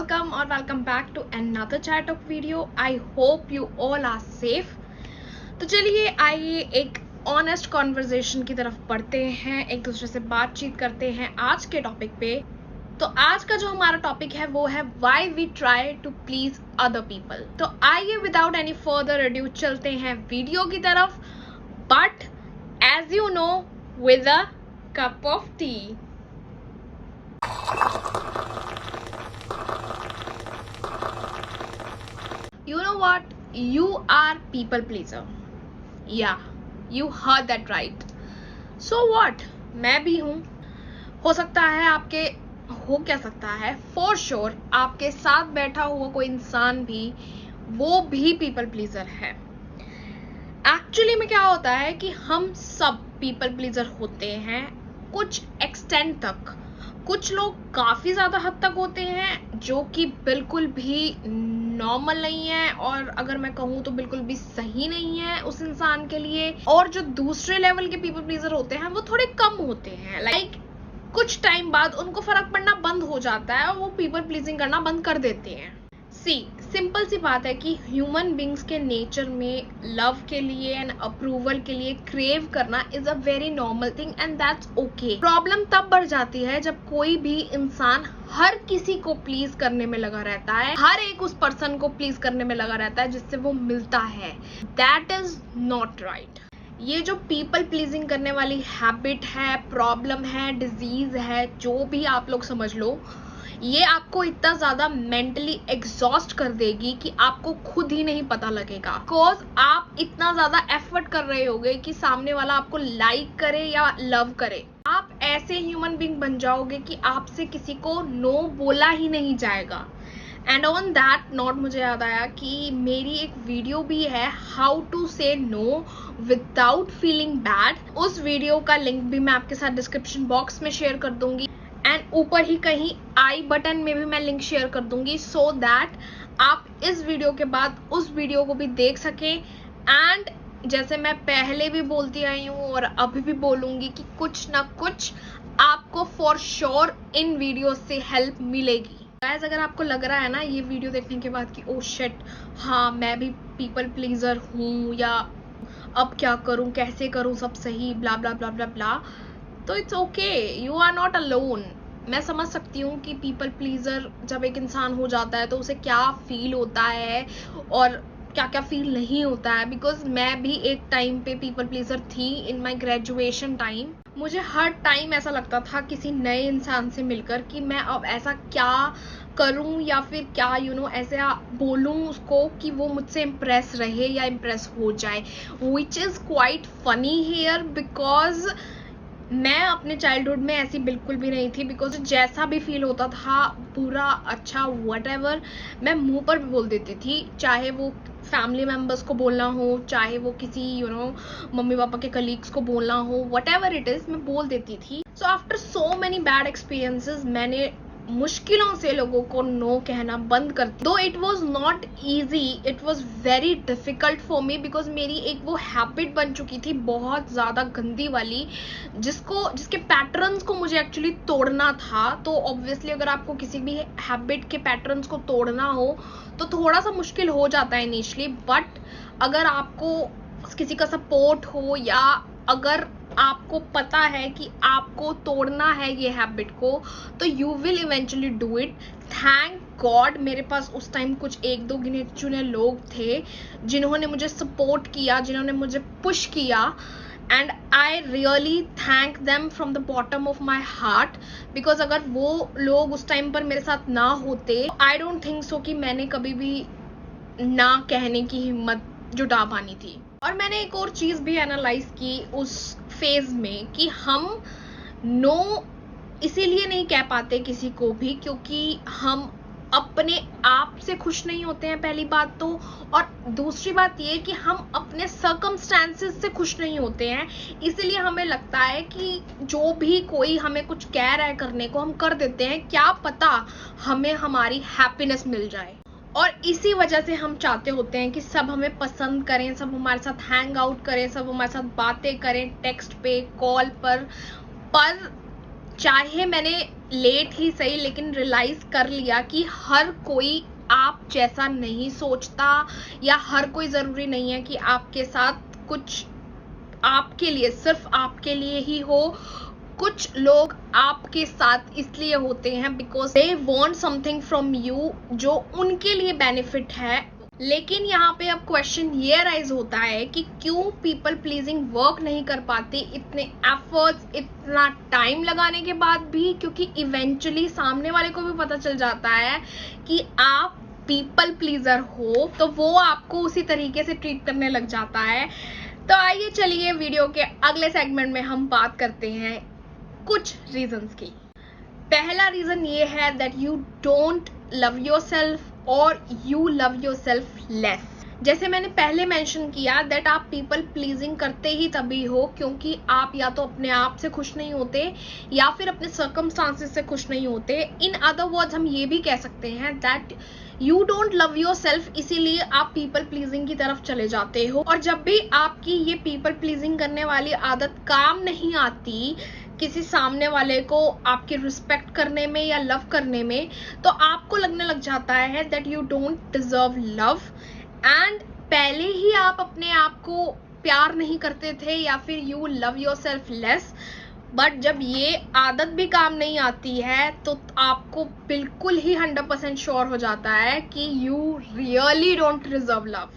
welcome back to another chat talk video. I hope you all are safe. तो चलिए आइए एक honest conversation की तरफ बढ़ते हैं, एक दूसरे से बातचीत करते हैं आज के टॉपिक पे। तो आज का जो हमारा टॉपिक है वो है why we try to please other people. तो आइए विदाउट एनी फर्दर अड्यू चलते हैं वीडियो की तरफ, but as you know with a cup of tea. You know what? You are people pleaser. Yeah, you heard that right. So what? मैं भी हूँ। हो सकता है आपके हो क्या सकता है फॉर श्योर आपके साथ बैठा हुआ कोई इंसान भी वो भी पीपल प्लीजर है। एक्चुअली में क्या होता है कि हम सब पीपल प्लीजर होते हैं कुछ एक्सटेंट तक। कुछ लोग काफी ज्यादा हद तक होते हैं जो कि बिल्कुल भी नॉर्मल नहीं है, और अगर मैं कहूँ तो बिल्कुल भी सही नहीं है उस इंसान के लिए। और जो दूसरे लेवल के पीपल प्लीजर होते हैं वो थोड़े कम होते हैं। लाइक कुछ टाइम बाद उनको फर्क पड़ना बंद हो जाता है और वो पीपल प्लीजिंग करना बंद कर देते हैं। सिंपल सी बात है कि ह्यूमन बींग्स के नेचर में लव के लिए एंड अप्रूवल के लिए क्रेव करना is a very normal thing and that's okay. Problem तब बढ़ जाती है जब कोई भी इंसान हर किसी को प्लीज करने में लगा रहता है, हर एक उस पर्सन को प्लीज करने में लगा रहता है जिससे वो मिलता है। That is not right. ये जो पीपल प्लीजिंग करने वाली हैबिट है, प्रॉब्लम है, डिजीज है, जो भी आप लोग समझ लो, ये आपको इतना ज्यादा मेंटली एग्जॉस्ट कर देगी कि आपको खुद ही नहीं पता लगेगा। बिकॉज आप इतना ज्यादा एफर्ट कर रहे होगे कि सामने वाला आपको लाइक करे या लव करे। आप ऐसे ह्यूमन बीइंग बन जाओगे कि आपसे किसी को नो बोला ही नहीं जाएगा। एंड ऑन दैट नोट मुझे याद आया कि मेरी एक वीडियो भी है, हाउ टू से नो विदाउट फीलिंग बैड। उस वीडियो का लिंक भी मैं आपके साथ डिस्क्रिप्शन बॉक्स में शेयर कर दूंगी एंड ऊपर ही कहीं आई बटन में भी मैं लिंक शेयर कर दूंगी, सो दैट आप इस वीडियो के बाद उस वीडियो को भी देख सकें। एंड जैसे मैं पहले भी बोलती आई हूँ और अभी भी बोलूंगी कि कुछ ना कुछ आपको फॉर श्योर इन वीडियो से हेल्प मिलेगी। गाइस, अगर आपको लग रहा है ना ये वीडियो देखने के बाद कि ओ शिट, हाँ मैं भी पीपल प्लीजर हूँ, या अब क्या करूँ, कैसे करूँ सब सही, ब्ला ब्ला ब्ला ब्ला ब्ला, तो it's okay, you are not alone. मैं समझ सकती हूँ कि पीपल प्लीजर जब एक इंसान हो जाता है तो उसे क्या फील होता है और क्या क्या फील नहीं होता है। बिकॉज मैं भी एक टाइम पे पीपल प्लीजर थी इन माई ग्रेजुएशन टाइम। मुझे हर टाइम ऐसा लगता था किसी नए इंसान से मिलकर कि मैं अब ऐसा क्या करूं या फिर क्या ऐसे बोलूं उसको कि वो मुझसे इम्प्रेस रहे या इम्प्रेस हो जाए, which is quite funny here. Because मैं अपने चाइल्डहुड में ऐसी बिल्कुल भी नहीं थी। बिकॉज जैसा भी फील होता था, बुरा अच्छा व्हाटएवर, मैं मुंह पर भी बोल देती थी। चाहे वो फैमिली मेम्बर्स को बोलना हो, चाहे वो किसी मम्मी पापा के कलीग्स को बोलना हो, व्हाटएवर इट इज, मैं बोल देती थी। So after so many bad experiences मैंने मुश्किलों से लोगों को नो कहना बंद कर दिया। दो it was not easy, it was very difficult for me. Because मेरी एक वो हैबिट बन चुकी थी बहुत ज्यादा गंदी वाली, जिसके पैटर्न्स को मुझे एक्चुअली तोड़ना था। तो ऑब्वियसली अगर आपको किसी भी हैबिट के पैटर्न्स को तोड़ना हो तो थोड़ा सा मुश्किल हो जाता है इनिशियली, बट अगर आपको किसी का सपोर्ट हो या अगर आपको पता है कि आपको तोड़ना है ये हैबिट को, तो you will eventually do it. Thank God मेरे पास उस टाइम कुछ एक दो गिने चुने लोग थे जिन्होंने मुझे सपोर्ट किया, जिन्होंने मुझे पुश किया, and I really thank them from the bottom of my heart. Because अगर वो लोग उस टाइम पर मेरे साथ ना होते, आई डोंट थिंक सो कि मैंने कभी भी ना कहने की हिम्मत जुटा पानी थी। और मैंने एक और चीज भी एनालाइज की उस फेज में कि हम नो इसीलिए नहीं कह पाते किसी को भी क्योंकि हम अपने आप से खुश नहीं होते हैं, पहली बात तो। और दूसरी बात ये कि हम अपने सर्कमस्टेंसेस से खुश नहीं होते हैं, इसलिए हमें लगता है कि जो भी कोई हमें कुछ कह रहा है करने को, हम कर देते हैं, क्या पता हमें हमारी हैप्पीनेस मिल जाए। और इसी वजह से हम चाहते होते हैं कि सब हमें पसंद करें, सब हमारे साथ हैंग आउट करें, सब हमारे साथ बातें करें टेक्स्ट पे, कॉल पर चाहे मैंने लेट ही सही लेकिन रियलाइज कर लिया कि हर कोई आप जैसा नहीं सोचता, या हर कोई जरूरी नहीं है कि आपके साथ कुछ आपके लिए सिर्फ आपके लिए ही हो। कुछ लोग आपके साथ इसलिए होते हैं because they want something from you जो उनके लिए बेनिफिट है। लेकिन यहाँ पे अब क्वेश्चन ये राइज होता है कि क्यों पीपल प्लीजिंग वर्क नहीं कर पाते इतने एफर्ट्स, इतना टाइम लगाने के बाद भी, क्योंकि इवेंचुअली सामने वाले को भी पता चल जाता है कि आप पीपल प्लीजर हो, तो वो आपको उसी तरीके से ट्रीट करने लग जाता है। तो आइए चलिए वीडियो के अगले सेगमेंट में हम बात करते हैं कुछ रीजंस की। पहला रीजन ये है that you don't love yourself और यू लव योरसेल्फ लेस। जैसे मैंने पहले मेंशन किया दैट आप पीपल प्लीजिंग करते ही तभी हो क्योंकि आप या तो अपने आप से खुश नहीं होते या फिर अपने सर्कमस्टांसेस से खुश नहीं होते। इन अदर वर्ड्स हम ये भी कह सकते हैं that you don't love yourself, इसीलिए आप पीपल प्लीजिंग की तरफ चले जाते हो। और जब भी आपकी ये पीपल प्लीजिंग करने वाली आदत काम नहीं आती किसी सामने वाले को आपकी रिस्पेक्ट करने में या लव करने में, तो आपको लगने लग जाता है that you don't deserve love and पहले ही आप अपने आप को प्यार नहीं करते थे या फिर you love yourself less. But जब ये आदत भी काम नहीं आती है तो आपको बिल्कुल ही 100% श्योर हो जाता है कि you really don't deserve love.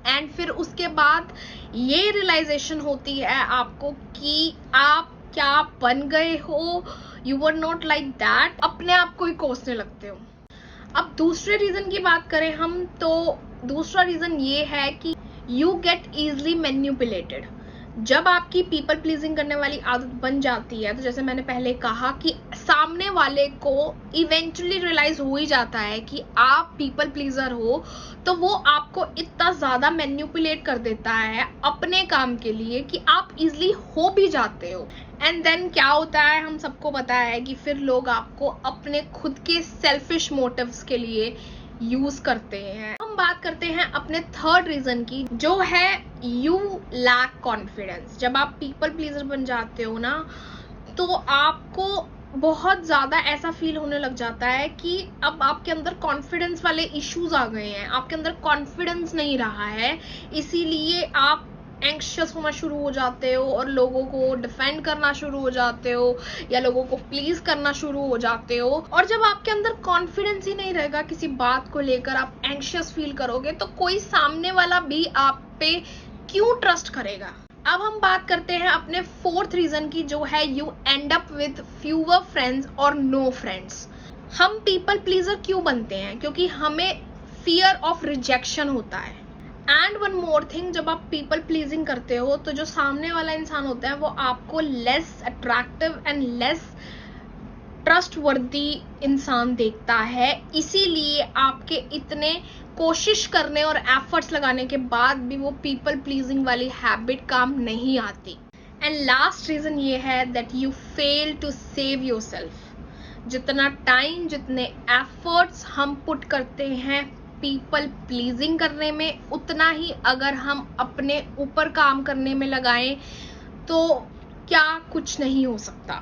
And फिर उसके बाद ये रियलाइजेशन होती है आपको कि आप क्या बन गए हो, you were not like that, अपने आप को ही कोसने लगते हो। अब दूसरे रीजन की बात करें हम, तो दूसरा रीजन ये है कि यू गेट इजली मैन्युपुलेटेड। जब आपकी पीपल प्लीजिंग करने वाली आदत बन जाती है तो जैसे मैंने पहले कहा कि सामने वाले को इवेंचुअली रियलाइज हो ही जाता है कि आप पीपल प्लीजर हो, तो वो आपको इतना ज्यादा मैन्युपुलेट कर देता है अपने काम के लिए कि आप इजली हो भी जाते हो। एंड देन क्या होता है हम सबको पता है कि फिर लोग आपको अपने खुद के सेल्फिश मोटिव्स के लिए यूज करते हैं। हम बात करते हैं अपने थर्ड रीजन की, जो है यू लैक कॉन्फिडेंस। जब आप पीपल प्लीजर बन जाते हो ना तो आपको बहुत ज्यादा ऐसा फील होने लग जाता है कि अब आपके अंदर कॉन्फिडेंस वाले इश्यूज आ गए हैं, आपके अंदर कॉन्फिडेंस नहीं रहा है, इसीलिए आप एंक्शियस होना शुरू हो जाते हो और लोगों को डिफेंड करना शुरू हो जाते हो या लोगों को प्लीज करना शुरू हो जाते हो। और जब आपके अंदर कॉन्फिडेंस ही नहीं रहेगा किसी बात को लेकर, आप एंक्शियस फील करोगे, तो कोई सामने वाला भी आप पे क्यों ट्रस्ट करेगा। अब हम बात करते हैं अपने फोर्थ रीजन की, जो है you and up with fewer friends और नो फ्रेंड्स। हम पीपल प्लीजर क्यों बनते हैं? क्योंकि हमें फियर ऑफ रिजेक्शन होता है। एंड वन मोर थिंग, जब आप पीपल प्लीजिंग करते हो तो जो सामने वाला इंसान होता है वो आपको less attractive and less trustworthy इंसान देखता है, इसीलिए आपके इतने कोशिश करने और एफर्ट्स लगाने के बाद भी वो पीपल प्लीजिंग वाली हैबिट काम नहीं आती। एंड लास्ट रीजन ये है that you fail to save yourself. जितना टाइम, जितने एफर्ट्स हम पुट करते हैं पीपल प्लीजिंग करने में, उतना ही अगर हम अपने ऊपर काम करने में लगाएं तो क्या कुछ नहीं हो सकता।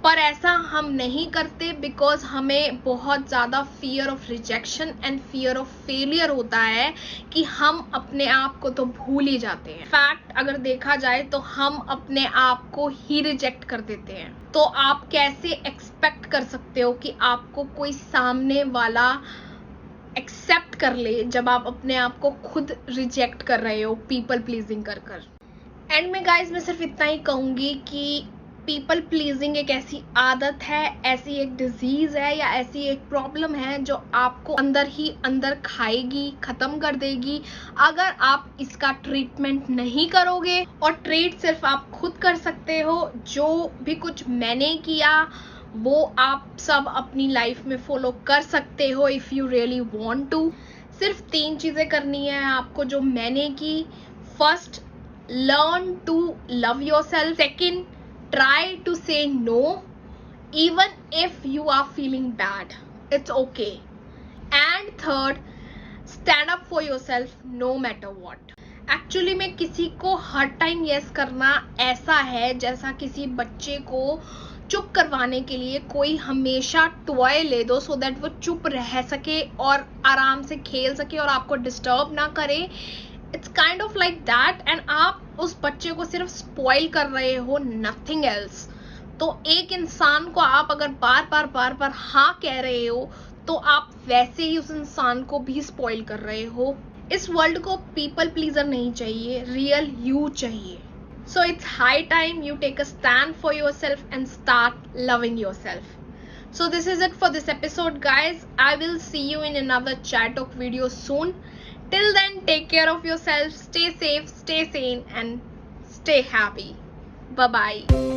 पर ऐसा हम नहीं करते बिकॉज हमें बहुत ज़्यादा fear of rejection and fear of failure होता है कि हम अपने आप को तो भूल ही जाते हैं। फैक्ट अगर देखा जाए तो हम अपने आप को ही रिजेक्ट कर देते हैं। तो आप कैसे एक्सपेक्ट कर सकते हो कि आपको कोई सामने वाला एक्सेप्ट कर ले जब आप अपने आप को खुद रिजेक्ट कर रहे हो पीपल प्लीजिंग कर कर। एंड में गाइज मैं सिर्फ इतना ही कहूंगी कि पीपल प्लीजिंग एक ऐसी आदत है, ऐसी एक डिजीज है या ऐसी एक प्रॉब्लम है जो आपको अंदर ही अंदर खाएगी, खत्म कर देगी अगर आप इसका ट्रीटमेंट नहीं करोगे। और ट्रीट सिर्फ आप खुद कर सकते हो। जो भी कुछ मैंने किया वो आप सब अपनी लाइफ में फॉलो कर सकते हो if you really want to. सिर्फ 3 चीजें करनी है आपको जो मैंने की। First, learn to love yourself. Second, try to say no even if you are feeling bad, it's okay. And third, stand up for yourself no matter what. Actually में किसी को हर टाइम यस करना ऐसा है जैसा किसी बच्चे को चुप करवाने के लिए कोई हमेशा टॉय ले दो, सो दैट वो चुप रह सके और आराम से खेल सके और आपको डिस्टर्ब ना करे। It's kind of like that, and आप उस बच्चे को सिर्फ स्पॉइल कर रहे हो, नथिंग एल्स। तो एक इंसान को आप अगर बार बार हाँ कह रहे हो, तो आप वैसे ही उस इंसान को भी स्पॉइल कर रहे हो। इस वर्ल्ड को पीपल प्लीजर नहीं चाहिए, रियल यू चाहिए। So it's high time you take a stand for yourself and start loving yourself. So this is it for this episode, guys. I will see you in another chat talk video soon. Till then, take care of yourself, stay safe, stay sane, and stay happy. Bye bye.